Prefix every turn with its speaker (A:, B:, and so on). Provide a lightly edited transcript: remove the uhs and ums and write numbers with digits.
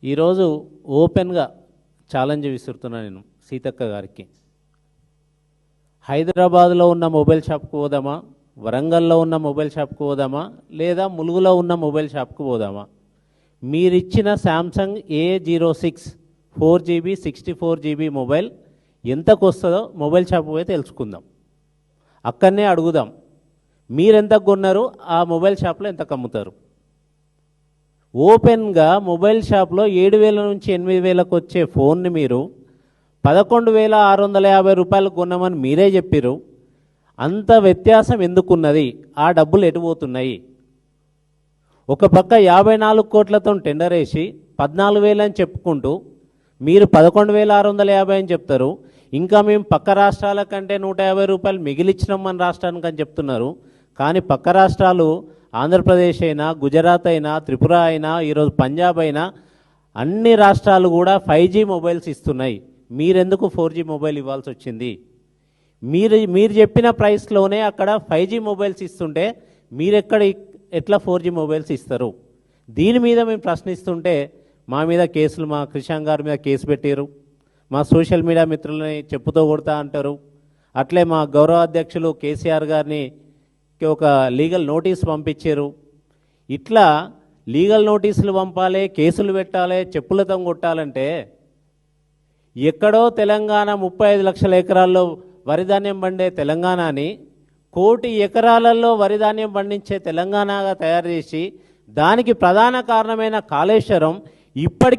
A: ఈరోజు ఓపెన్గా ఛాలెంజ్ విసురుతున్నాను నేను సీతక్క గారికి. హైదరాబాద్లో ఉన్న మొబైల్ షాప్కి పోదామా, వరంగల్లో ఉన్న మొబైల్ షాప్కి పోదామా, లేదా ములుగులో ఉన్న మొబైల్ షాప్కి పోదామా? మీరిచ్చిన Samsung A06 4GB 64GB mobile ఎంతకు వస్తుందో మొబైల్ షాప్ పోయి తెలుసుకుందాం. అక్కడనే అడుగుదాం, మీరెంతకు కొన్నారు, ఆ మొబైల్ షాప్లో ఎంతకు అమ్ముతారు? ఓపెన్గా మొబైల్ షాప్లో 7,000 నుంచి 8,000కు వచ్చే ఫోన్ని మీరు 11,650 రూపాయలకు కొన్నామని మీరే చెప్పారు. అంత వ్యత్యాసం ఎందుకున్నది? ఆ డబ్బులు ఎటు పోతున్నాయి? ఒక పక్క 54 కోట్లతో టెండర్ వేసి 14,000 అని చెప్పుకుంటూ మీరు 11,650 అని చెప్తారు. ఇంకా మేము పక్క రాష్ట్రాల కంటే 150 రూపాయలు మిగిలిచ్చినాం మన రాష్ట్రానికి అని చెప్తున్నారు. కానీ పక్క రాష్ట్రాలు ఆంధ్రప్రదేశ్ అయినా, గుజరాత్ అయినా, త్రిపుర అయినా, ఈరోజు పంజాబ్ అయినా అన్ని రాష్ట్రాలు కూడా 5G మొబైల్స్ ఇస్తున్నాయి. మీరెందుకు 4G మొబైల్ ఇవ్వాల్సి వచ్చింది? మీరు చెప్పిన ప్రైస్లోనే అక్కడ 5G మొబైల్స్ ఇస్తుంటే ఎట్లా 4G మొబైల్స్ ఇస్తారు? దీని మీద మేము ప్రశ్నిస్తుంటే మా మీద కేసులు, మా కృషాంక్ గారి మీద కేసు పెట్టారు, మా సోషల్ మీడియా మిత్రులని చెప్పుతో కొడతా అంటారు. అట్లే మా గౌరవ అధ్యక్షులు కేసీఆర్ గారిని ఒక లీగల్ నోటీస్ పంపించారు. ఇట్లా లీగల్ నోటీసులు పంపాలి, కేసులు పెట్టాలి, చెప్పులతో కొట్టాలంటే ఎక్కడో తెలంగాణ 35 లక్షల ఎకరాల్లో వరిధాన్యం పండే తెలంగాణని 1 కోటి ఎకరాలలో వరిధాన్యం పండించే తెలంగాణగా తయారు చేసి దానికి ప్రధాన కారణమైన కాళేశ్వరం ఇప్పటికీ